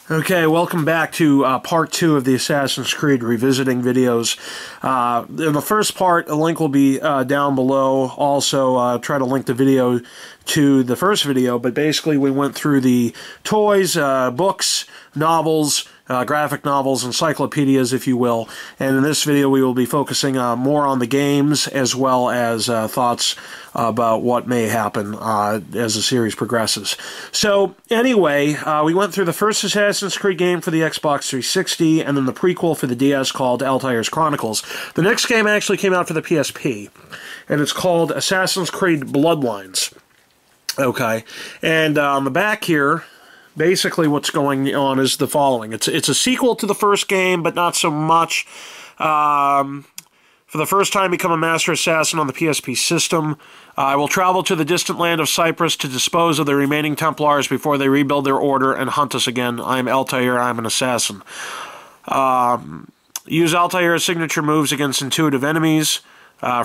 Okay, welcome back to part 2 of the Assassin's Creed revisiting videos. In the first part, a link will be down below. Also, try to link the video to the first video, but basically we went through the toys, books, novels, graphic novels, encyclopedias, if you will. And in this video, we will be focusing more on the games as well as thoughts about what may happen as the series progresses. So, anyway, we went through the first Assassin's Creed game for the Xbox 360, and then the prequel for the DS called Altair's Chronicles. The next game actually came out for the PSP, and it's called Assassin's Creed Bloodlines. Okay, and on the back here, basically what's going on is the following. It's a sequel to the first game, but not so much. For the first time, become a master assassin on the PSP system. I will travel to the distant land of Cyprus to dispose of the remaining Templars before they rebuild their order and hunt us again. I am Altair, I am an assassin. Use Altair's signature moves against intuitive enemies.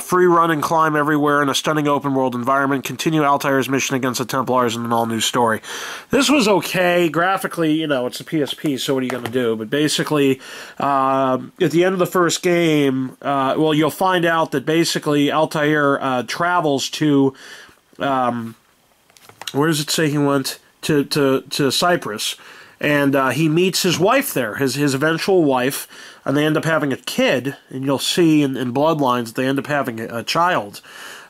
Free run and climb everywhere in a stunning open world environment. Continue Altair's mission against the Templars in an all-new story. This was okay. Graphically, you know, it's a PSP, so what are you going to do? But basically, at the end of the first game, well, you'll find out that basically Altair travels to, where does it say he went? To Cyprus. And he meets his wife there, his eventual wife, and they end up having a kid, and you'll see in Bloodlines they end up having a child.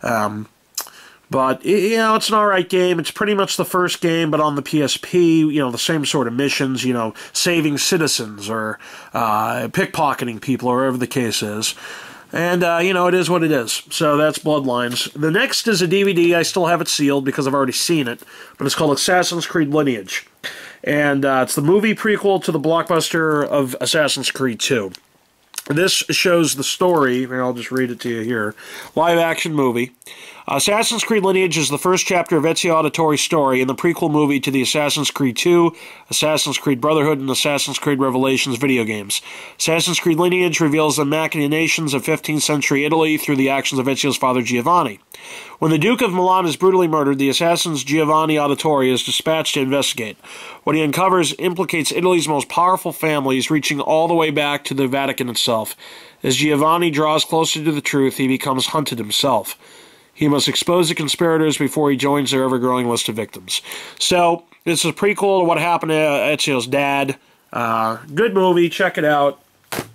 But, you know, it's an alright game. It's pretty much the first game, but on the PSP, you know, the same sort of missions, you know, saving citizens or pickpocketing people or whatever the case is. And, you know, it is what it is. So that's Bloodlines. The next is a DVD. I still have it sealed because I've already seen it, but it's called Assassin's Creed Lineage. And it's the movie prequel to the blockbuster of Assassin's Creed 2. This shows the story, and I'll just read it to you here. Live-action movie. Assassin's Creed Lineage is the first chapter of Ezio Auditore's story in the prequel movie to the Assassin's Creed 2, Assassin's Creed Brotherhood, and Assassin's Creed Revelations video games. Assassin's Creed Lineage reveals the machinations of 15th century Italy through the actions of Ezio's father Giovanni. When the Duke of Milan is brutally murdered, the assassin's Giovanni Auditore is dispatched to investigate. What he uncovers implicates Italy's most powerful families, reaching all the way back to the Vatican itself. As Giovanni draws closer to the truth, he becomes hunted himself. He must expose the conspirators before he joins their ever-growing list of victims. So, this is a prequel to what happened to Ezio's dad. Good movie, check it out.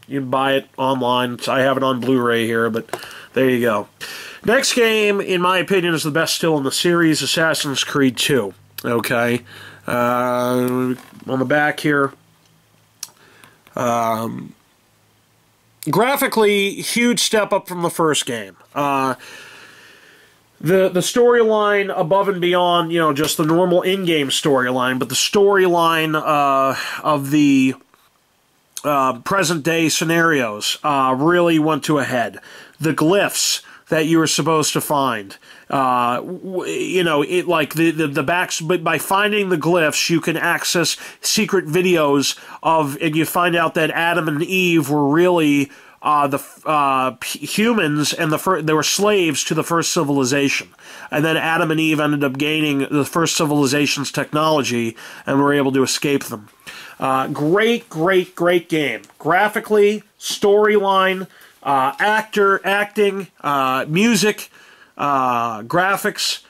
You can buy it online. I have it on Blu-ray here, but there you go. Next game, in my opinion, is the best still in the series, Assassin's Creed 2. Okay. On the back here. Graphically, huge step up from the first game. The storyline above and beyond, you know, just the normal in-game storyline, but the storyline of the present-day scenarios really went to a head. The glyphs that you were supposed to find, you know, it like the backs. But by finding the glyphs, you can access secret videos of, and you find out that Adam and Eve were really humans, and they were slaves to the first civilization. And then Adam and Eve ended up gaining the first civilization's technology and were able to escape them. Great game. Graphically, storyline, acting, music, graphics,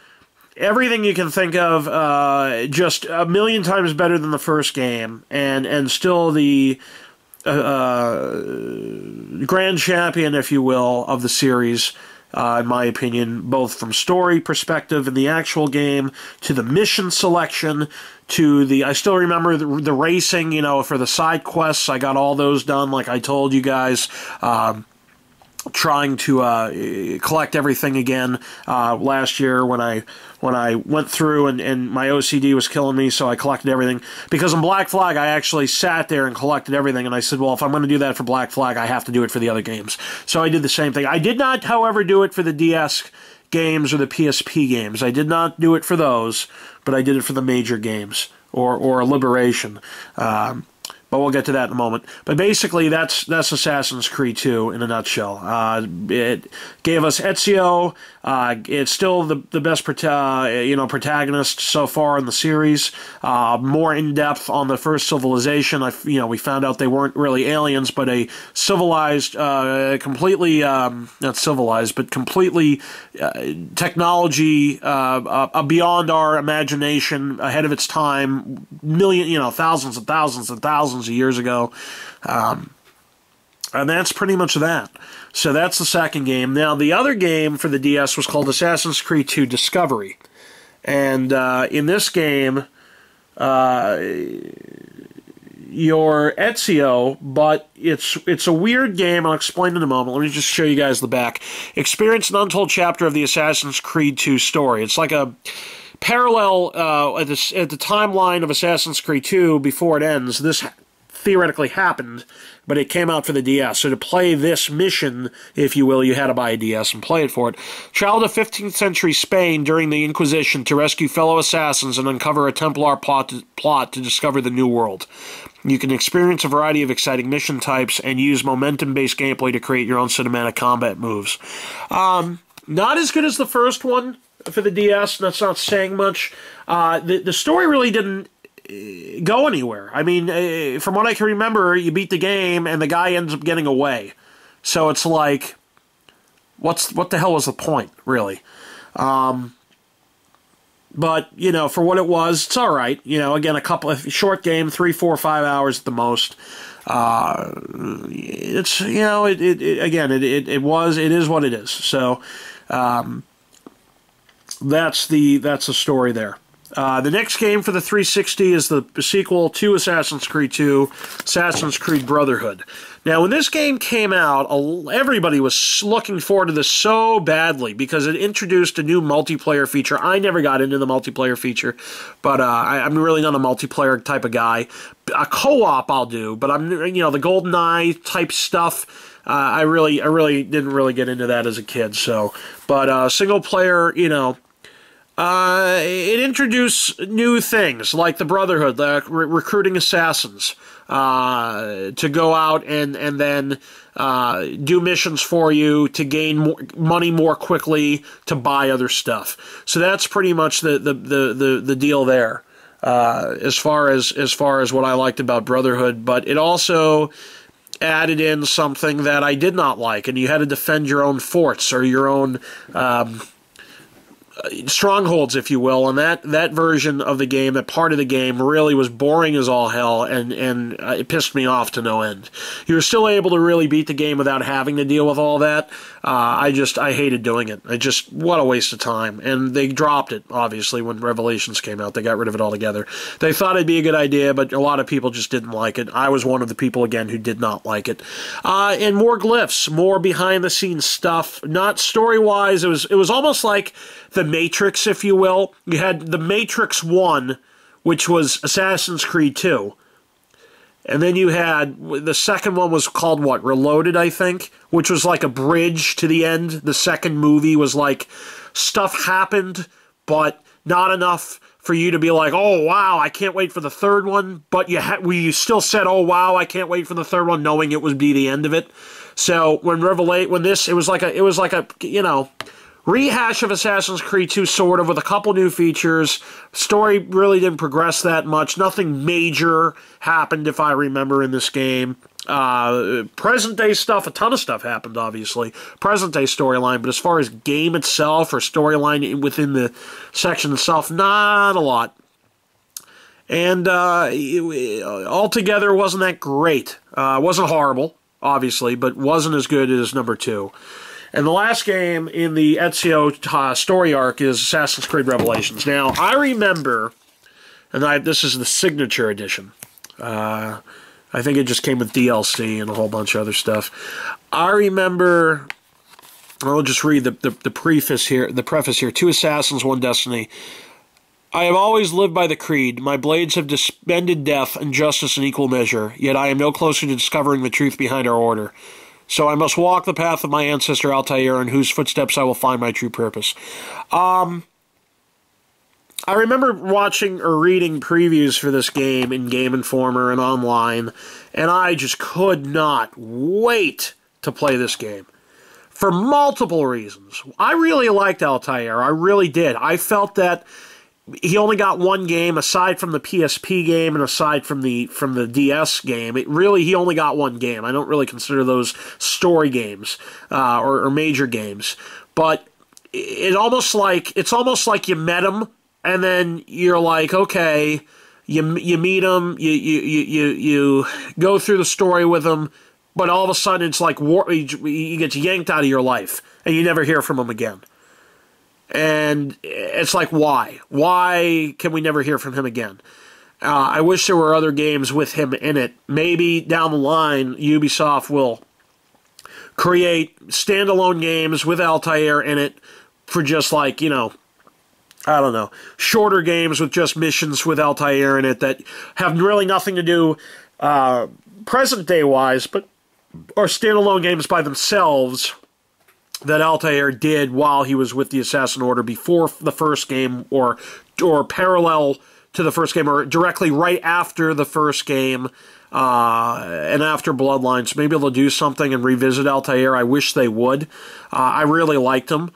everything you can think of, just a million times better than the first game, and still the grand champion, if you will, of the series, in my opinion, both from story perspective in the actual game, to the mission selection, to the, I still remember the racing, you know, for the side quests. I got all those done, like I told you guys, trying to collect everything again last year when I went through and my OCD was killing me, so I collected everything. Because in Black Flag, I actually sat there and collected everything, and I said, well, if I'm going to do that for Black Flag, I have to do it for the other games. So I did the same thing. I did not, however, do it for the DS games or the PSP games. I did not do it for those, but I did it for the major games, or Liberation. But but we'll get to that in a moment. But basically, that's Assassin's Creed 2 in a nutshell. It gave us Ezio. It's still the best protagonist so far in the series. More in depth on the first civilization. We found out they weren't really aliens, but a civilized, completely not civilized, but completely technology beyond our imagination, ahead of its time, thousands and thousands and thousands of years ago. And that's pretty much that. So that's the second game. Now, the other game for the DS was called Assassin's Creed 2 Discovery. And in this game, you're Ezio, but it's a weird game. I'll explain in a moment. Let me just show you guys the back. Experience an untold chapter of the Assassin's Creed 2 story. It's like a parallel at the timeline of Assassin's Creed 2 before it ends. This theoretically happened, but it came out for the DS. So to play this mission, if you will, you had to buy a DS and play it for it. Travel to 15th century Spain during the Inquisition to rescue fellow assassins and uncover a Templar plot to discover the New World. You can experience a variety of exciting mission types and use momentum-based gameplay to create your own cinematic combat moves. Not as good as the first one for the DS. That's not saying much. The story really didn't go anywhere. I mean, from what I can remember, you beat the game and the guy ends up getting away. So it's like, what the hell was the point, really? But, for what it was, it's all right. Again, a couple of short game, 3, 4, 5 hours at the most. It's, it is what it is. So, that's the story there. The next game for the 360 is the sequel to Assassin's Creed 2, Assassin's Creed Brotherhood. Now, when this game came out, everybody was looking forward to this so badly because it introduced a new multiplayer feature. I never got into the multiplayer feature, but I'm really not a multiplayer type of guy. A co-op I'll do, but I'm the GoldenEye type stuff. I really didn't really get into that as a kid. So, but single player, it introduced new things like the Brotherhood, recruiting assassins to go out and then do missions for you to gain money more quickly to buy other stuff. So that's pretty much the deal there as far as what I liked about Brotherhood. But it also added in something that I did not like, and you had to defend your own forts or your own strongholds, if you will, and that version of the game, that part of the game, really was boring as all hell, and it pissed me off to no end. You were still able to really beat the game without having to deal with all that. I hated doing it. What a waste of time. And they dropped it, obviously, when Revelations came out. They got rid of it altogether. They thought it'd be a good idea, but a lot of people just didn't like it. I was one of the people, again, who did not like it. And more glyphs, more behind-the-scenes stuff. Not story-wise. It was almost like The Matrix, if you will. You had The Matrix 1, which was Assassin's Creed 2. And then you had, the second one was called, Reloaded, I think, which was like a bridge to the end. The second movie was like, stuff happened, but not enough for you to be like, oh, wow, I can't wait for the third one. But you still said, oh, wow, I can't wait for the third one, knowing it would be the end of it. So it was like a rehash of Assassin's Creed 2, sort of, with a couple new features. Story really didn't progress that much. Nothing major happened, if I remember, in this game. Present-day stuff, a ton of stuff happened, obviously. Present-day storyline, but as far as game itself or storyline within the section itself, not a lot. And altogether, wasn't that great. Wasn't horrible, obviously, but wasn't as good as number 2. And the last game in the Ezio story arc is Assassin's Creed Revelations. Now, I remember, and this is the signature edition. I think it just came with DLC and a whole bunch of other stuff. I remember, I'll just read the preface here. Two assassins, one destiny. I have always lived by the creed. My blades have dispended death and justice in equal measure, yet I am no closer to discovering the truth behind our order. So I must walk the path of my ancestor Altair, in whose footsteps I will find my true purpose. I remember watching or reading previews for this game in Game Informer and online, and I just could not wait to play this game. For multiple reasons. I really liked Altair. I really did. I felt that he only got one game, aside from the PSP game and aside from the DS game. He only got one game. I don't really consider those story games or major games. But it's almost like you met him, and then you're like, okay, you meet him, you go through the story with him. But all of a sudden, it's like he gets yanked out of your life, and you never hear from him again. And it's like, why? Why can we never hear from him again? I wish there were other games with him in it. Maybe down the line, Ubisoft will create standalone games with Altair in it for just like, I don't know, shorter games with just missions with Altair in it that have really nothing to do present-day wise, but are standalone games by themselves that Altair did while he was with the Assassin Order before the first game, or parallel to the first game, or directly right after the first game, and after Bloodlines. Maybe they'll do something and revisit Altair. I wish they would. I really liked him.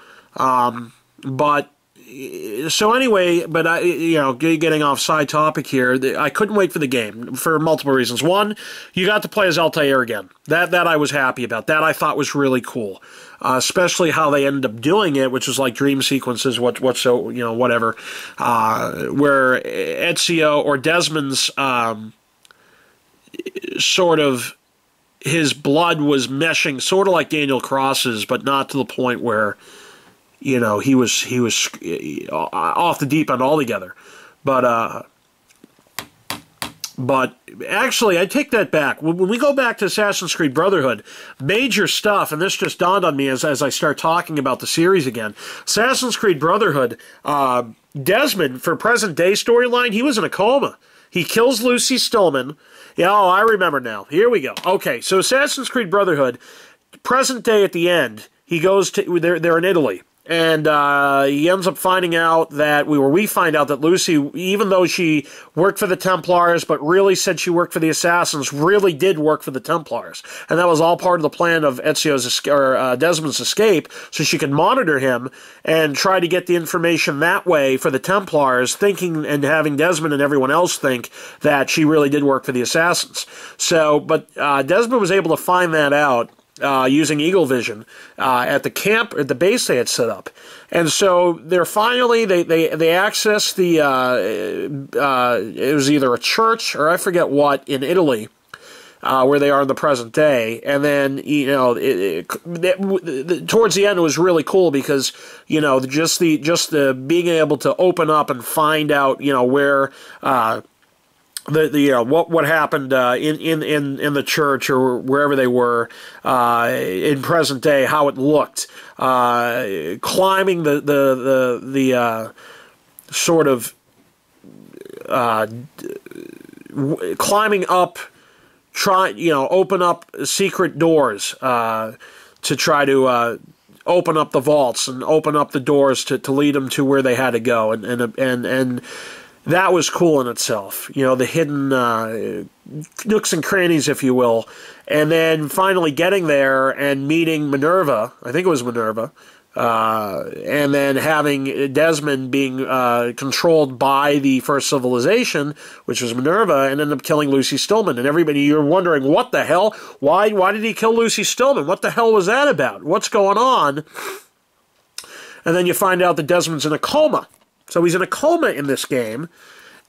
So anyway, getting off side topic here, I couldn't wait for the game for multiple reasons. One, you got to play as Altair again. That I was happy about. That I thought was really cool, especially how they ended up doing it, which was like dream sequences, whatever, where Ezio or Desmond's sort of his blood was meshing, sort of like Daniel Cross's, but not to the point where he was off the deep end altogether. But actually, I take that back. When we go back to Assassin's Creed Brotherhood, major stuff, and this just dawned on me as I start talking about the series again. Assassin's Creed Brotherhood, Desmond, for present-day storyline, he was in a coma. He kills Lucy Stillman. Yeah, I remember now. Here we go. Okay, so Assassin's Creed Brotherhood, present day at the end, he goes to, they're in Italy. And he ends up finding out that, we find out that Lucy, even though she worked for the Templars, but really said she worked for the Assassins, really did work for the Templars. And that was all part of the plan of Desmond's escape, so she could monitor him and try to get the information that way for the Templars, thinking and having Desmond and everyone else think that she really did work for the Assassins. But Desmond was able to find that out using Eagle Vision at the base they had set up. And so they're finally, they access the, it was either a church or I forget what in Italy, where they are in the present day. And then, towards the end it was really cool because, just the being able to open up and find out, where, what happened in the church or wherever they were in present day, how it looked, climbing the sort of climbing up, open up secret doors to try to open up the vaults and open up the doors to lead them to where they had to go, and that was cool in itself, the hidden nooks and crannies, if you will. And then finally getting there and meeting Minerva, I think it was Minerva, and then having Desmond being controlled by the first civilization, which was Minerva, and ended up killing Lucy Stillman. And everybody, you're wondering, what the hell? Why did he kill Lucy Stillman? What the hell was that about? What's going on? And then you find out that Desmond's in a coma. So he's in a coma in this game,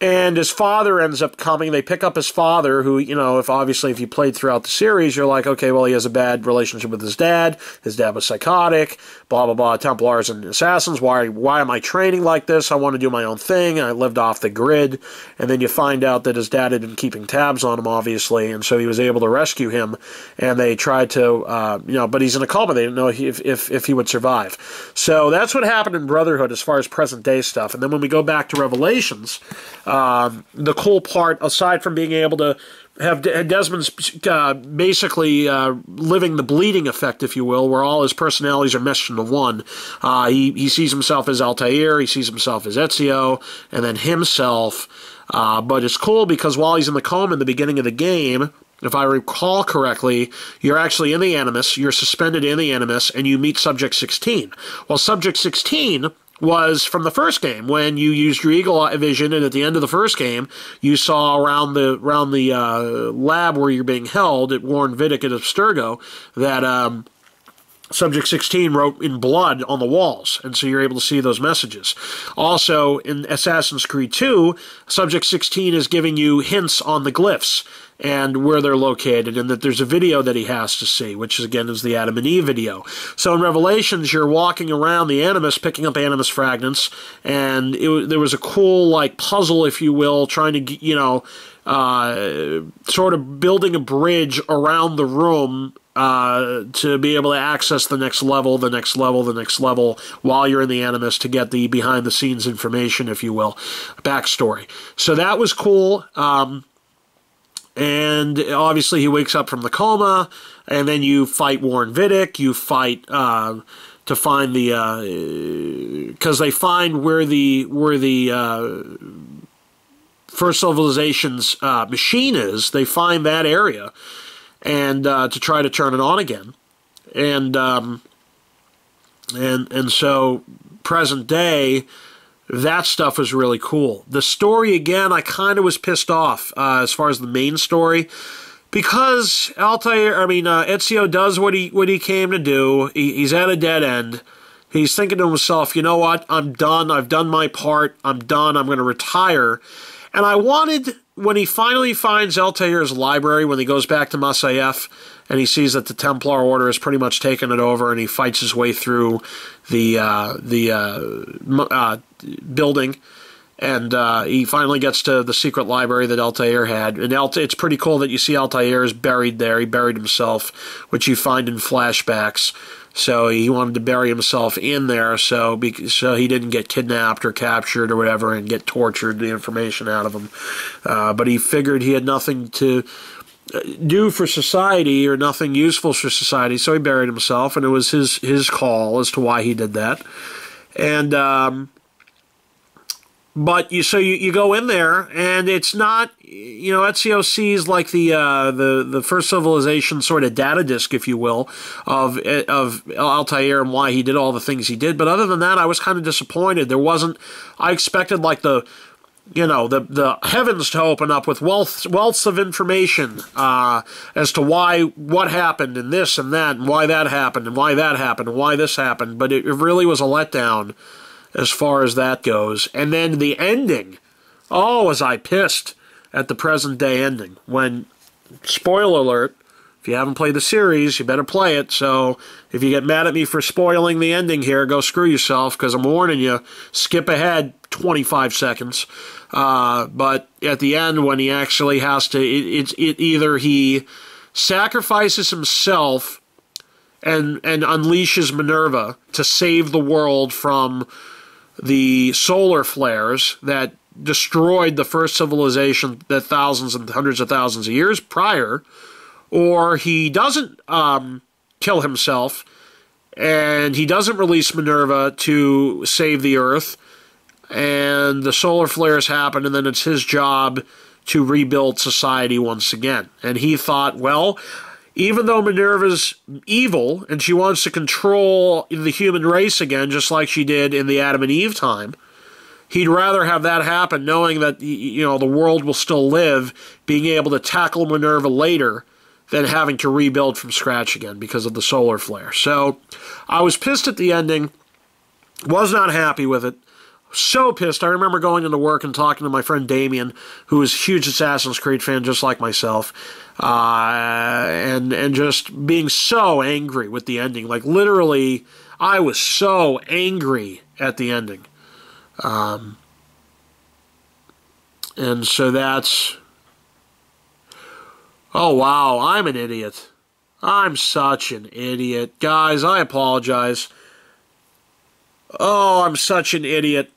and his father ends up coming. They pick up his father, who, if you played throughout the series, you're like, okay, well, he has a bad relationship with his dad. His dad was psychotic, blah, blah, blah, Templars and Assassins. Why am I training like this? I want to do my own thing. I lived off the grid. And then you find out that his dad had been keeping tabs on him, obviously, and so he was able to rescue him. And they tried to, but he's in a coma. They didn't know if he would survive. So that's what happened in Brotherhood as far as present-day stuff. And then when we go back to Revelations, The cool part, aside from being able to have Desmond's basically living the bleeding effect, if you will, where all his personalities are meshed into one. He sees himself as Altair, he sees himself as Ezio, and then himself. But it's cool because while he's in the coma in the beginning of the game, if I recall correctly, you're actually in the Animus, you're suspended in the Animus, and you meet Subject 16. Well, Subject 16 was from the first game when you used your eagle vision, and at the end of the first game, you saw around the lab where you're being held at Warren Vidic at Abstergo that Subject 16 wrote in blood on the walls, and so you're able to see those messages. Also, in Assassin's Creed 2, Subject 16 is giving you hints on the glyphs and where they're located, and that there's a video that he has to see, which again is the Adam and Eve video. So in Revelations, you're walking around the Animus, picking up Animus fragments, and there was a cool like puzzle, if you will, trying to sort of building a bridge around the room to be able to access the next level, the next level, the next level while you're in the Animus to get the behind-the-scenes information, if you will, backstory. So that was cool. And obviously he wakes up from the coma, and then you fight Warren Vidic, you fight to find the because they find where the First Civilization's machine is. They find that area, and to try to turn it on again, and so present day. That stuff was really cool. The story, again, I kind of was pissed off as far as the main story, because Ezio does what he came to do. He's at a dead end. He's thinking to himself, you know what, I'm done. I've done my part. I'm done. I'm going to retire. And I wanted, when he finally finds Altair's library, when he goes back to Masyaf, and he sees that the Templar Order has pretty much taken it over, and he fights his way through the building, and he finally gets to the secret library that Altair had. And it's pretty cool that you see Altair is buried there. He buried himself, which you find in flashbacks. So he wanted to bury himself in there so he didn't get kidnapped or captured or whatever and get tortured, the information out of him. But he figured he had nothing to do for society or nothing useful for society, so he buried himself, and it was his call as to why he did that. And but you go in there, and it's not, Ezio sees like the First Civilization sort of data disk, if you will, of Altair and why he did all the things he did. But other than that, I was kind of disappointed. I expected like the heavens to open up with wealths of information as to what happened and this and that and why that happened and why that happened and why this happened. But it really was a letdown as far as that goes. And then the ending. Oh, was I pissed at the present day ending. When, spoiler alert, if you haven't played the series, you better play it. So if you get mad at me for spoiling the ending here, go screw yourself, because I'm warning you, skip ahead 25 seconds. But at the end, when he actually has to, either he sacrifices himself and unleashes Minerva to save the world from the solar flares that destroyed the first civilization that thousands and hundreds of thousands of years prior, or he doesn't kill himself and he doesn't release Minerva to save the Earth, and the solar flares happen, and then it's his job to rebuild society once again. And he thought, well, even though Minerva's evil and she wants to control the human race again, just like she did in the Adam and Eve time, he'd rather have that happen, knowing that the world will still live, being able to tackle Minerva later than having to rebuild from scratch again because of the solar flare. So I was pissed at the ending, was not happy with it. So pissed. I remember going into work and talking to my friend Damien, who is a huge Assassin's Creed fan just like myself, and just being so angry with the ending. Like, literally, I was so angry at the ending. And so that's... Oh, wow, I'm an idiot. I'm such an idiot. Guys, I apologize. Oh, I'm such an idiot.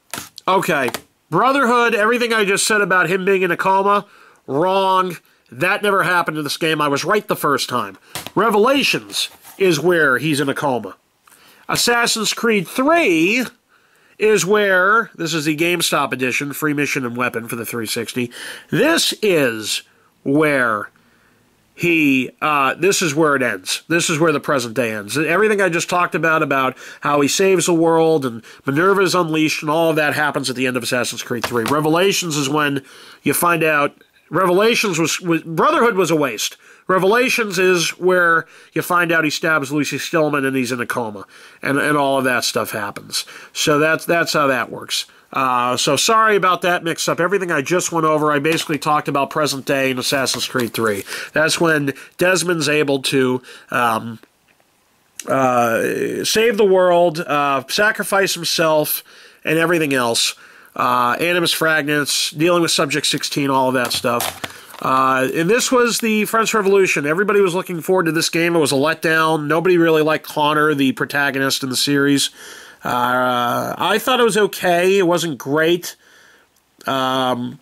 Okay, Brotherhood, everything I just said about him being in a coma, wrong. That never happened in this game. I was right the first time. Revelations is where he's in a coma. Assassin's Creed 3 is where, this is the GameStop edition, free mission and weapon for the 360. This is where this is where it ends. This is where the present day ends. Everything I just talked about how he saves the world and Minerva is unleashed and all of that happens at the end of Assassin's Creed 3. Revelations is when you find out, Revelations was Brotherhood was a waste. Revelations is where you find out he stabs Lucy Stillman and he's in a coma, and all of that stuff happens. So that's how that works. So sorry about that mix-up. Everything I just went over, I basically talked about present day in Assassin's Creed 3. That's when Desmond's able to save the world, sacrifice himself, and everything else. Animus Fragnance, dealing with Subject 16, all of that stuff. And this was the French Revolution. Everybody was looking forward to this game. It was a letdown. Nobody really liked Connor, the protagonist in the series. I thought it was okay. It wasn't great. So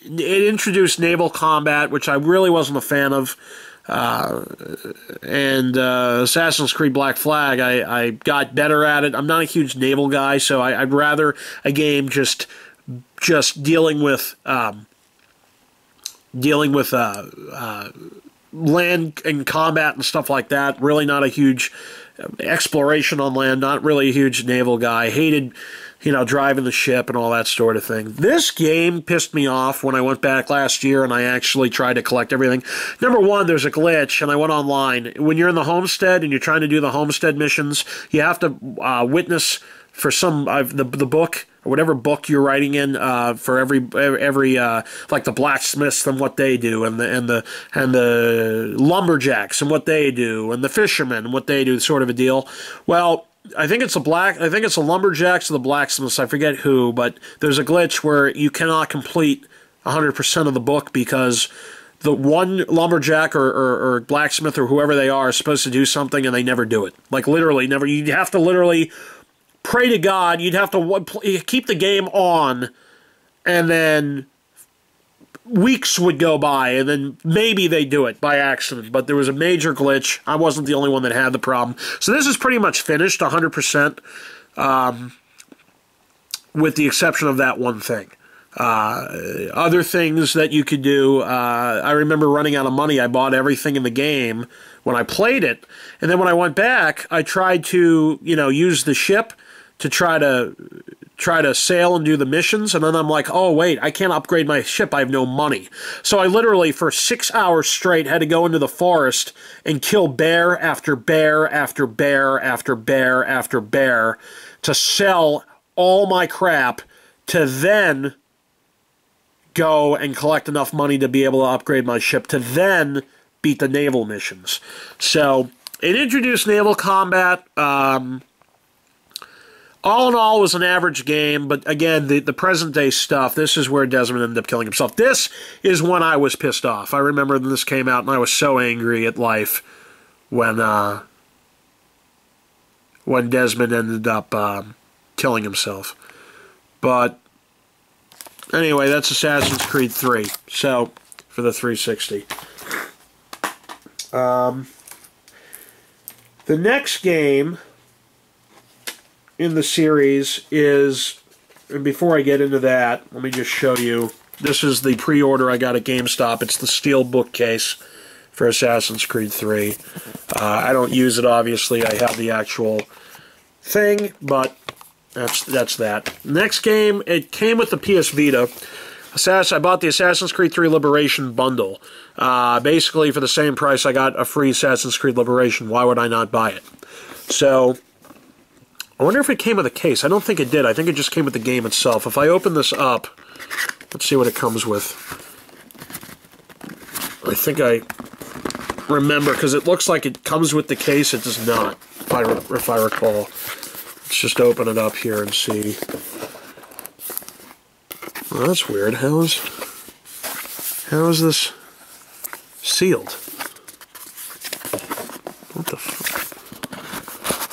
it introduced naval combat, which I really wasn't a fan of. And Assassin's Creed Black Flag, I got better at it. I'm not a huge naval guy, so I'd rather a game just dealing with land and combat and stuff like that. Really not a huge exploration on land, not really a huge naval guy. Hated, driving the ship and all that sort of thing. This game pissed me off when I went back last year and I actually tried to collect everything. Number one, there's a glitch, and I went online. When you're in the homestead and you're trying to do the homestead missions, you have to witness for the book, or whatever book you're writing in, for every like the blacksmiths and what they do, and the lumberjacks and what they do, and the fishermen and what they do, sort of a deal. Well, I think it's the lumberjacks or the blacksmiths, I forget who, but there's a glitch where you cannot complete 100% of the book because the one lumberjack or blacksmith or whoever they are is supposed to do something and they never do it. Like literally never. You'd have to literally pray to God. You'd have to keep the game on, and then weeks would go by, and then maybe they do it by accident. But there was a major glitch. I wasn't the only one that had the problem. So this is pretty much finished 100%, with the exception of that one thing. Other things that you could do, I remember running out of money. I bought everything in the game when I played it, and then when I went back, I tried to, use the ship to try to sail and do the missions, and then I'm like, oh wait, I can't upgrade my ship, I have no money. So I literally, for 6 hours straight, had to go into the forest and kill bear after bear after bear after bear after bear to sell all my crap, to then go and collect enough money to be able to upgrade my ship, to then beat the naval missions. So it introduced naval combat. All in all, it was an average game, but again, the present-day stuff, this is where Desmond ended up killing himself. This is when I was pissed off. I remember when this came out, and I was so angry at life when Desmond ended up killing himself. But anyway, that's Assassin's Creed 3, so, for the 360. The next game in the series is, and before I get into that, let me just show you. This is the pre-order I got at GameStop. It's the steel bookcase for Assassin's Creed 3. I don't use it, obviously. I have the actual thing, but that's that. Next game, it came with the PS Vita. I bought the Assassin's Creed 3 Liberation bundle. Basically, for the same price, I got a free Assassin's Creed Liberation. Why would I not buy it? So I wonder if it came with a case. I don't think it did. I think it just came with the game itself. If I open this up, let's see what it comes with. I think I remember, because it looks like it comes with the case. It does not, if I recall. Let's just open it up here and see. Well, that's weird. How is this sealed? What the fuck?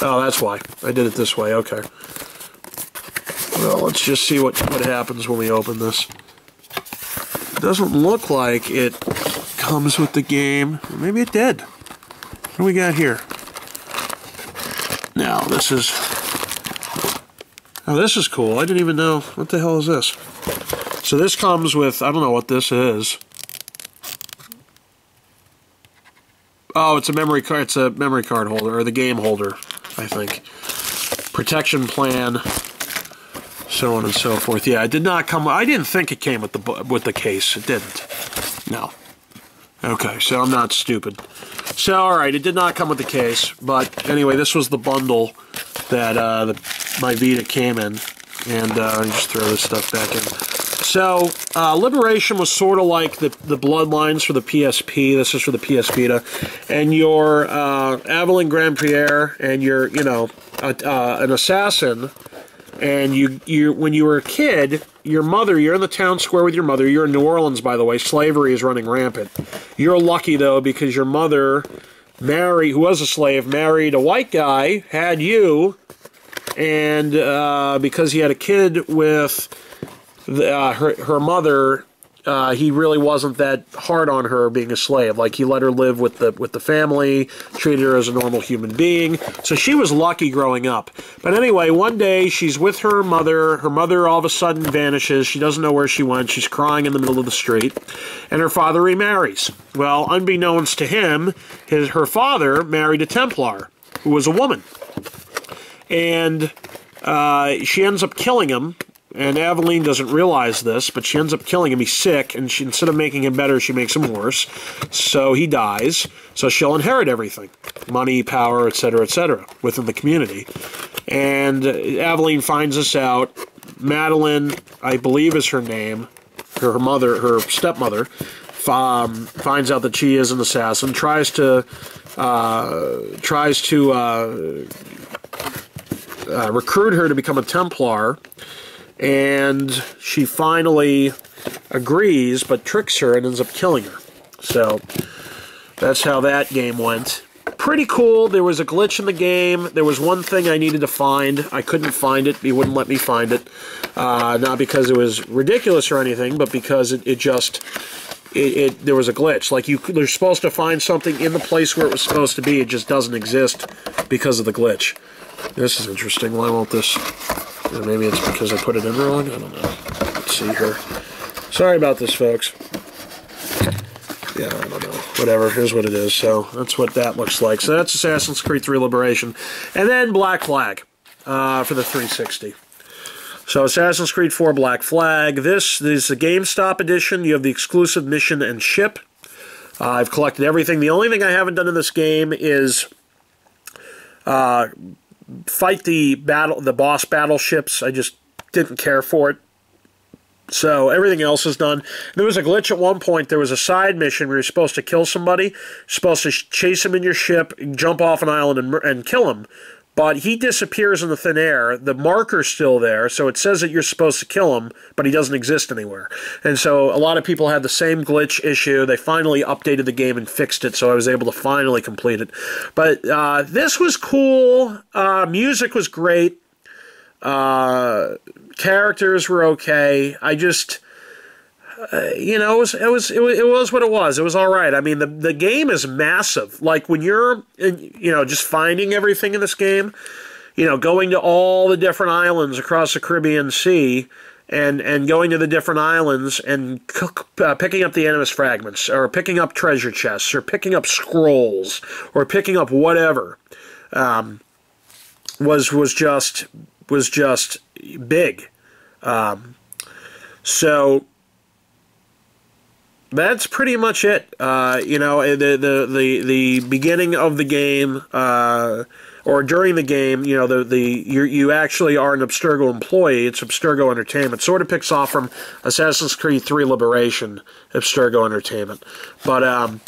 Oh, that's why. I did it this way. Okay. Well, let's just see what happens when we open this. It doesn't look like it comes with the game. Maybe it did. What do we got here? Now, this is... Oh, this is cool. I didn't even know. What the hell is this? So this comes with... I don't know what this is. Oh, it's a memory card. It's a memory card holder, or the game holder, I think. Protection plan, so on and so forth. Yeah, it did not come. I didn't think it came with the case. It didn't. No. Okay, so I'm not stupid. So all right, it did not come with the case, but anyway, this was the bundle that my Vita came in, and just throw this stuff back in. So, Liberation was sort of like the Bloodlines for the PSP. This is for the PS Vita. And your Aveline Grand Pierre, and you're, you know, an assassin. And you when you were a kid, your mother, you're in the town square with your mother. You're in New Orleans, by the way. Slavery is running rampant. You're lucky, though, because your mother, who was a slave, married a white guy, had you, and because he had a kid with... her mother, he really wasn't that hard on her being a slave. Like, he let her live with the family, treated her as a normal human being. So she was lucky growing up. But anyway, one day she's with her mother. Her mother all of a sudden vanishes. She doesn't know where she went. She's crying in the middle of the street. And her father remarries. Well, unbeknownst to him, her father married a Templar, who was a woman. And she ends up killing him. And Aveline doesn't realize this, but she ends up killing him. He's sick, and instead of making him better, she makes him worse. So he dies. So she'll inherit everything. Money, power, etc., within the community. And Aveline finds this out. Madeline, I believe is her name, her mother, her stepmother, finds out that she is an assassin, tries to recruit her to become a Templar. And she finally agrees, but tricks her and ends up killing her. So that's how that game went. Pretty cool. There was a glitch in the game. There was one thing I needed to find. I couldn't find it. He wouldn't let me find it. Not because it was ridiculous or anything, but because there was a glitch. Like, you're supposed to find something in the place where it was supposed to be. It just doesn't exist because of the glitch. This is interesting. Why won't this... Maybe it's because I put it in wrong. I don't know. Let's see here. Sorry about this, folks. Yeah, I don't know. Whatever. Here's what it is. So that's what that looks like. So that's Assassin's Creed 3 Liberation. And then Black Flag for the 360. So Assassin's Creed 4 Black Flag. This is the GameStop edition. You have the exclusive mission and ship. I've collected everything. The only thing I haven't done in this game is... fight the boss battleships. I just didn't care for it. So everything else is done. There was a glitch at one point. There was a side mission where you're supposed to kill somebody. You're supposed to chase him in your ship, jump off an island and kill him. But he disappears in the thin air. The marker's still there, so it says that you're supposed to kill him, but he doesn't exist anywhere. And so a lot of people had the same glitch issue. They finally updated the game and fixed it, so I was able to finally complete it. But this was cool. Music was great. Characters were okay. I just... you know, it was what it was. It was all right. I mean, the game is massive. Like, when you're, just finding everything in this game, going to all the different islands across the Caribbean Sea, and going to the different islands and picking up the Animus fragments, or picking up treasure chests, or picking up scrolls, or picking up whatever, was just big. So. That's pretty much it. The beginning of the game, or during the game, you actually are an Abstergo employee. It's Abstergo Entertainment. Sort of picks off from Assassin's Creed 3 Liberation, Abstergo Entertainment. But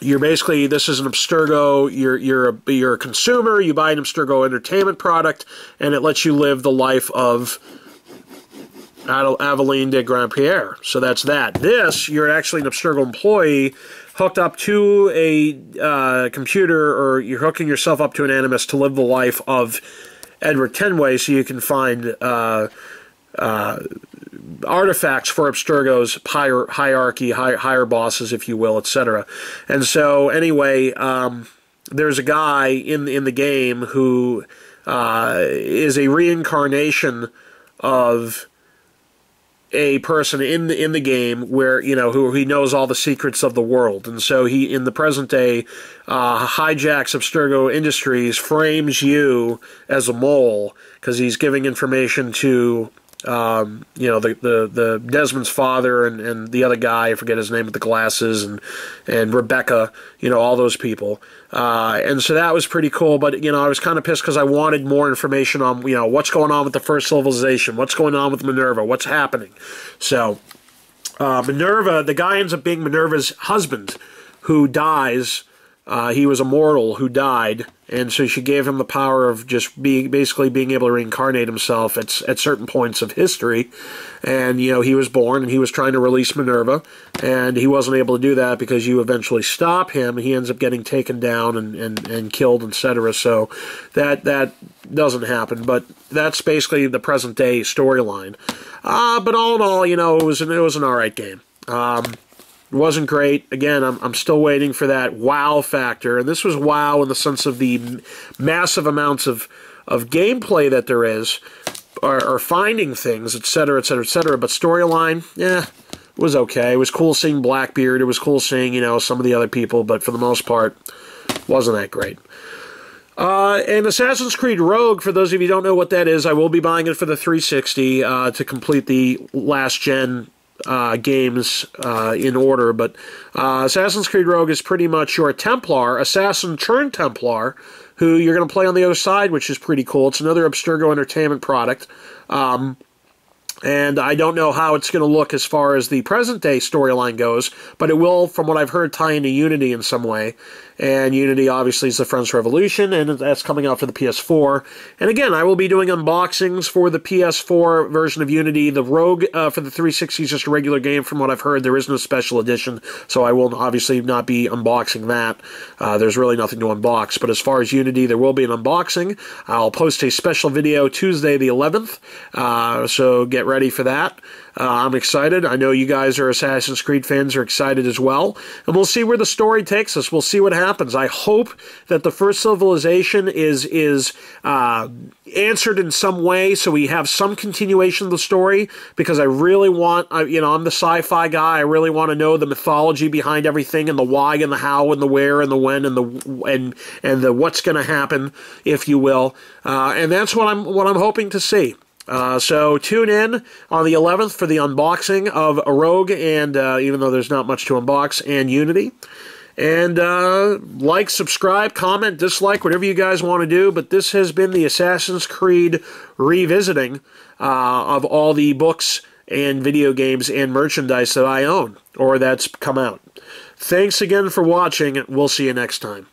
you're basically, this is an Abstergo. You're a consumer. You buy an Abstergo Entertainment product, and it lets you live the life of Aveline de Grand Pierre. So that's that. This, you're actually an Abstergo employee hooked up to a computer, or you're hooking yourself up to an Animus to live the life of Edward Kenway, so you can find artifacts for Abstergo's hierarchy, higher bosses, if you will, etc. And so, anyway, there's a guy in the game who is a reincarnation of a person in the game where, you know, who he knows all the secrets of the world, and so he, in the present day, hijacks Abstergo Industries, frames you as a mole because he's giving information to you know, the Desmond's father and the other guy, I forget his name with the glasses, and Rebecca, you know, all those people. And so that was pretty cool, but, you know, I was kind of pissed because I wanted more information on, you know, what's going on with the first civilization, what's going on with Minerva, what's happening. So, Minerva, the guy ends up being Minerva's husband, who dies. He was a mortal who died, and so she gave him the power of just basically being able to reincarnate himself at certain points of history. And, you know, he was born, and he was trying to release Minerva, and he wasn't able to do that because you eventually stop him. He ends up getting taken down and killed, etc. So that doesn't happen, but that's basically the present-day storyline. But all in all, you know, it was an all-right game. It wasn't great. Again, I'm still waiting for that wow factor. And this was wow in the sense of the massive amounts of gameplay that there is, or finding things, etc., etc., etc. But storyline, yeah, it was okay. It was cool seeing Blackbeard. It was cool seeing, you know, some of the other people. But for the most part, wasn't that great. And Assassin's Creed Rogue, for those of you who don't know what that is, I will be buying it for the 360 to complete the last-gen games in order, but Assassin's Creed Rogue is pretty much your Templar, assassin turned Templar, who you're going to play on the other side, which is pretty cool. It's another Abstergo Entertainment product. And I don't know how it's going to look as far as the present-day storyline goes, but it will, from what I've heard, tie into Unity in some way. And Unity, obviously, is the French Revolution, and that's coming out for the PS4. And again, I will be doing unboxings for the PS4 version of Unity. The Rogue for the 360 is just a regular game, from what I've heard. There is no special edition, so I will obviously not be unboxing that. There's really nothing to unbox. But as far as Unity, there will be an unboxing. I'll post a special video Tuesday the 11th, so get ready for that. I'm excited. I know you guys are Assassin's Creed fans, are excited as well. And we'll see where the story takes us. We'll see what happens. I hope that the first civilization is answered in some way, so we have some continuation of the story, because I really want, you know, I'm the sci-fi guy. I really want to know the mythology behind everything, and the why and the how and the where and the when and the what's going to happen, if you will. And that's what I'm hoping to see. So tune in on the 11th for the unboxing of a Rogue, and even though there's not much to unbox, and Unity. And like, subscribe, comment, dislike, whatever you guys want to do. But this has been the Assassin's Creed revisiting of all the books and video games and merchandise that I own, or that's come out. Thanks again for watching. We'll see you next time.